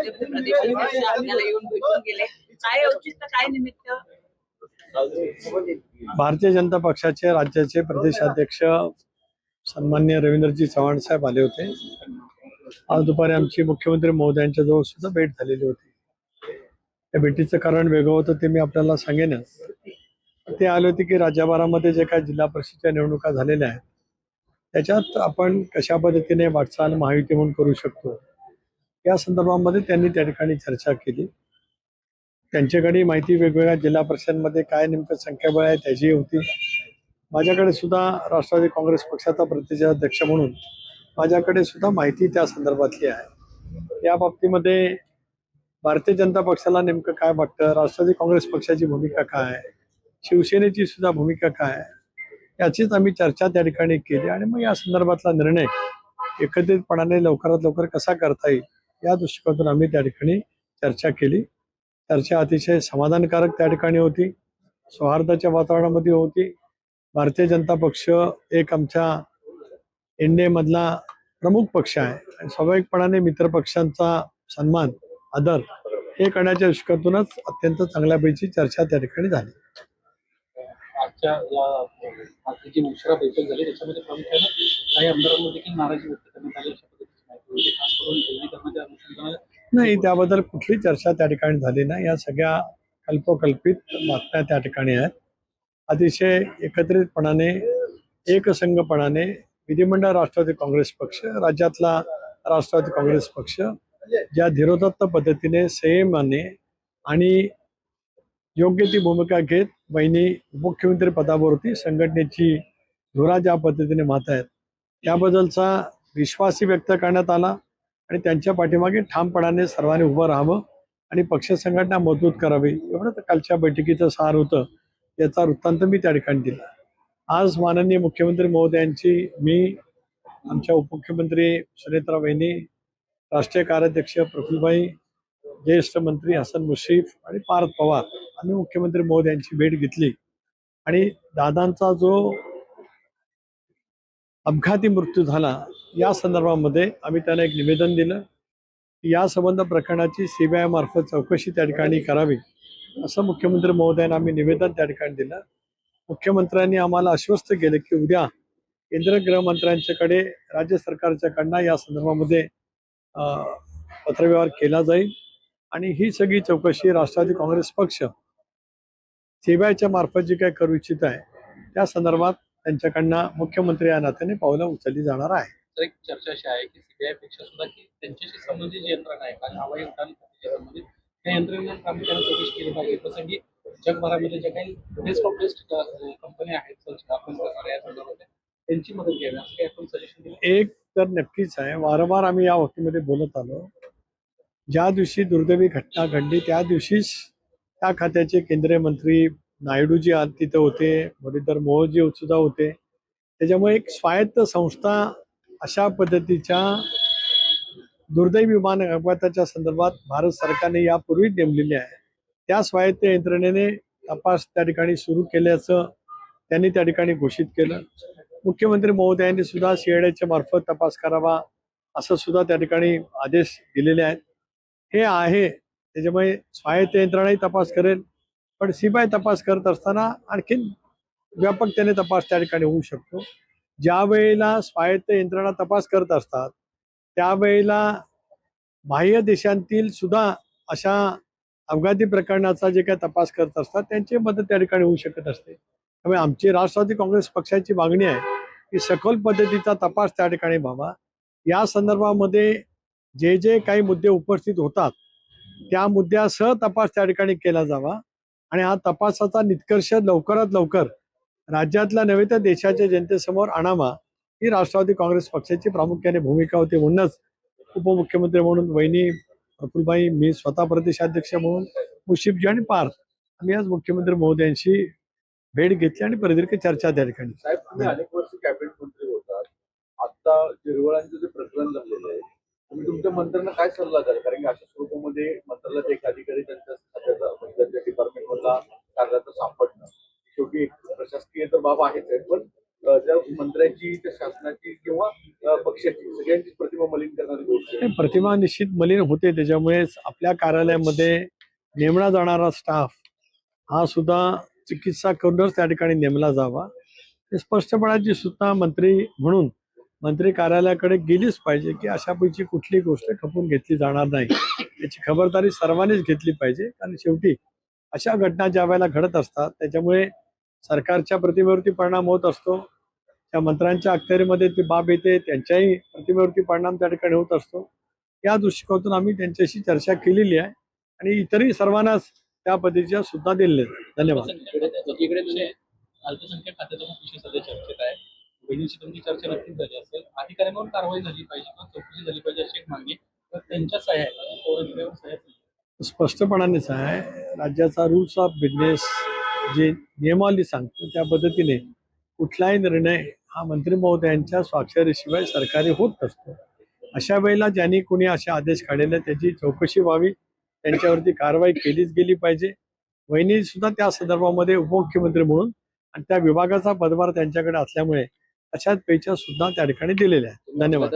भाजपचे प्रदेशाध्यक्ष आपल्याला येऊन भेटून गेले, काय औचित्य, काय निमित्त? भारतीय जनता पक्षाचे राज्याचे प्रदेशाध्यक्ष सन्माननीय रवींद्रजी चव्हाण साहेब आले होते. आज दुपारी आमची मुख्यमंत्री महोदयांच्या जवळ सुद्धा भेट झालेली होती. त्या भेटीचं कारण वेगळं होतं ते मी आपल्याला सांगेनच. ते आले होते की राज्यभरामध्ये जे काही जिल्हा परिषदेच्या निवडणुका झालेल्या आहेत त्याच्यात आपण कशा पद्धतीने वाटचाल महायुती म्हणून करू शकतो या संदर्भामध्ये त्यांनी त्या ठिकाणी चर्चा केली. त्यांच्याकडे माहिती वेगवेगळ्या जिल्हा परिषदांमध्ये काय नेमकं संख्याबळ आहे त्याची होती. माझ्याकडे सुद्धा राष्ट्रवादी काँग्रेस पक्षाचा प्रदेशाध्यक्ष म्हणून माझ्याकडे सुद्धा माहिती त्या संदर्भातली आहे. या बाबतीमध्ये भारतीय जनता पक्षाला नेमकं काय वाटतं, राष्ट्रवादी काँग्रेस पक्षाची भूमिका काय आहे, शिवसेनेची सुद्धा भूमिका काय आहे, याचीच आम्ही चर्चा त्या ठिकाणी केली आणि मग या संदर्भातला निर्णय एकत्रितपणाने लवकरात लवकर कसा करता येईल या दृष्टिकोनातून आम्ही त्या ठिकाणी चर्चा केली. चर्चा अतिशय समाधानकारक त्या ठिकाणी होती, सौहार्दाच्या वातावरणामध्ये होती. भारतीय जनता पक्ष एक आमच्या एनडीए मधला प्रमुख पक्ष आहे आणि स्वाभाविकपणाने मित्रपक्षांचा सन्मान आदर हे करण्याच्या दृष्टिकोनातूनच अत्यंत चांगल्यापैकी चर्चा त्या ठिकाणी झाली. आजच्या या जी उशिरा बैठक झाली त्याच्यामध्ये प्रामुख्याने काही आमदारांमध्ये देखील नाराजी व्यक्त करण्यात आली अशा पद्धतीची माहिती होती. खास करून विलीनीकरणाच्या अनुषंगाने नाही, त्याबद्दल कुठली चर्चा त्या ठिकाणी झाली नाही. या सगळ्या कल्पकल्पित बातम्या त्या ठिकाणी आहेत. अतिशय एकत्रितपणाने एकसंघपणाने विधिमंडळ राष्ट्रवादी काँग्रेस पक्ष, राज्यातला राष्ट्रवादी काँग्रेस पक्ष ज्या धीरोदत्त पद्धतीने संयमाने आणि योग्य ती भूमिका घेत बहिणी मुख्यमंत्री पदावरती संघटनेची धुरा ज्या पद्धतीने मात आहेत त्याबद्दलचा विश्वासही व्यक्त करण्यात आला आणि त्यांच्या पाठीमागे ठामपणाने सर्वांनी उभं राहावं आणि पक्ष संघटना मजबूत करावी एवढं तर कालच्या बैठकीचं सार होतं. याचा वृत्तांत मी त्या ठिकाणी दिला. आज माननीय मुख्यमंत्री महोदयांची मी, आमच्या उपमुख्यमंत्री सुनेत्रा वहिनी, राष्ट्रीय कार्याध्यक्ष प्रफुल्लभाई, ज्येष्ठ मंत्री हसन मुश्रीफ आणि पार्थ पवार आम्ही मुख्यमंत्री महोदयांची भेट घेतली आणि दादांचा जो अपघाती मृत्यू झाला या संदर्भामध्ये आम्ही त्यांना एक निवेदन दिलं की या संबंध प्रकरणाची सीबीआय मार्फत चौकशी त्या ठिकाणी करावी असं मुख्यमंत्री महोदयांना आम्ही निवेदन त्या ठिकाणी दिलं. मुख्यमंत्र्यांनी आम्हाला आश्वस्त केलं की उद्या केंद्रीय गृहमंत्र्यांच्याकडे राज्य सरकारच्याकडनं या संदर्भामध्ये पत्रव्यवहार केला जाईल आणि ही सगळी चौकशी राष्ट्रवादी काँग्रेस पक्ष सीबीआयच्या मार्फत जी काय करू इच्छित आहे त्या संदर्भात त्यांच्याकडनं मुख्यमंत्री या नात्याने पावलं उचलली जाणार आहे. तर एक चर्चा अशी आहे की सीबीआय पेक्षा सुद्धा की त्यांच्याशी संबंधित जे यंत्रणा आहे कारण हवाई उड्डाण संबंधित त्या यंत्रणेने प्रामुख्याने चौकशी केली पाहिजे. तसंही जगभरामध्ये जे काही बेस्ट ऑफ बेस्ट कंपनी आहेत या संदर्भात त्यांची मदत घ्यावी असं काही आपण सजेशन दिलं. एक तर नक्कीच आहे, वारंवार आम्ही या बाबतीमध्ये बोलत आलो. ज्या दिवशी दुर्दैवी घटना घडली त्या दिवशीच त्या खात्याचे केंद्रीय मंत्री नायडूजी तिथे होते, मुरलीधर मोहोळजी सुद्धा होते. त्याच्यामुळे एक स्वायत्त संस्था अशा पद्धतीच्या दुर्दैवी विमान अपघाताच्या संदर्भात भारत सरकारने यापूर्वी नेमलेली आहे. त्या स्वायत्त यंत्रणेने तपास त्या ठिकाणी सुरू केल्याचं त्यांनी त्या ठिकाणी घोषित केलं. मुख्यमंत्री महोदयांनी सुद्धा सीआयडीच्या मार्फत तपास करावा असं सुद्धा त्या ठिकाणी आदेश दिलेले आहेत. हे आहे त्याच्यामुळे स्वायत्त यंत्रणाही तपास करेल, पण सीबीआय तपास करत असताना आणखीन व्यापकतेने तपास त्या ठिकाणी होऊ शकतो. ज्या वेळेला स्वायत्त यंत्रणा तपास करत असतात त्यावेळेला बाह्य देशांतील सुद्धा अशा अपघाती प्रकरणाचा जे काही तपास करत असतात त्यांची मदत त्या ठिकाणी होऊ शकत असते. त्यामुळे आमची राष्ट्रवादी काँग्रेस पक्षाची मागणी आहे की सखोल पद्धतीचा तपास त्या ठिकाणी व्हावा. या संदर्भामध्ये जे जे काही मुद्दे उपस्थित होतात त्या मुद्द्यासह तपास त्या ठिकाणी केला जावा आणि हा तपासाचा निष्कर्ष लवकरात लवकर राज्यातल्या नव्हे तर देशाच्या जनतेसमोर आणावा ही राष्ट्रवादी काँग्रेस पक्षाची प्रामुख्याने भूमिका होती. म्हणूनच उपमुख्यमंत्री म्हणून वहिनी प्रफुल्लभाई, मी स्वतः प्रदेशाध्यक्ष म्हणून मुश्रीफजी आणि पार्थ आम्ही आज मुख्यमंत्री महोदयांशी भेट घेतली आणि प्रदीर्घ चर्चा त्या ठिकाणी. साहेब, तुम्ही अनेक वर्ष कॅबिनेट मंत्री होतात. आता जिरवळांचं जे प्रकरण झालेलं आहे तुम्ही तुमच्या मंत्र्यांना काय सल्ला द्याल? कारण की अशा स्वरूपामध्ये मंत्र्याला एक अधिकारी त्यांच्या खात्याचा त्यांच्या डिपार्टमेंटमधला कार्याचा सापडणं शेवटी एक प्रशासकीय तर बाब आहेच आहे, पण त्या मंत्र्याची त्या शासनाची किंवा पक्षाची सगळ्यांचीच प्रतिमा मलिन करणारी गोष्ट आहे. हे प्रतिमा निश्चित मलिन होते. त्याच्यामुळे आपल्या कार्यालयामध्ये नेमला जाणारा स्टाफ हा सुद्धा चिकित्सा करूनच त्या ठिकाणी नेमला जावा. हे स्पष्टपणाची सूचना मंत्री म्हणून मंत्री कार्यालयाकडे गेलीच पाहिजे की अशापैकी कुठली गोष्ट खपून घेतली जाणार नाही. याची खबरदारी सर्वांनीच घेतली पाहिजे. कारण शेवटी अशा घटना ज्या वेळेला घडत असतात त्याच्यामुळे सरकारच्या प्रतिमेवरती परिणाम होत असतो. त्या मंत्र्यांच्या अखत्यारीमध्ये ती बाब येते, त्यांच्याही प्रतिमेवरती परिणाम त्या ठिकाणी होत असतो. या दृष्टिकोनातून आम्ही त्यांच्याशी चर्चा केलेली आहे आणि इतरही सर्वांनाच त्या पद्धतीच्या सुद्धा दिलेल्या आहेत. धन्यवाद. एकीकडे म्हणजे अल्पसंख्याक खात्याचा पण विषय सध्या चर्चेत आहे. बहिणीची तुमची चर्चा नक्कीच झाली असेल. अधिकाऱ्यांवर कारवाई झाली पाहिजे किंवा चौकशी झाली पाहिजे अशी एक मागणी तर त्यांच्या सह्या आहेत आणि पौराणिकावर सह्या आहेत. स्पष्टपणानेच आहे. राज्याचा रूल्स ऑफ बिझनेस जे नियमावली सांगतो त्या पद्धतीने कुठलाही निर्णय हा मंत्री महोदयांच्या स्वाक्षरीशिवाय सरकारी होत नसतो. अशा वेळेला ज्यांनी कोणी असे आदेश काढलेले त्याची चौकशी व्हावी, त्यांच्यावरती कारवाई केलीच गेली पाहिजे. वहिनी सुद्धा त्या संदर्भामध्ये उपमुख्यमंत्री म्हणून आणि त्या विभागाचा पदभार त्यांच्याकडे असल्यामुळे अशाच पेच्या सुद्धा त्या ठिकाणी दिलेल्या आहेत. धन्यवाद.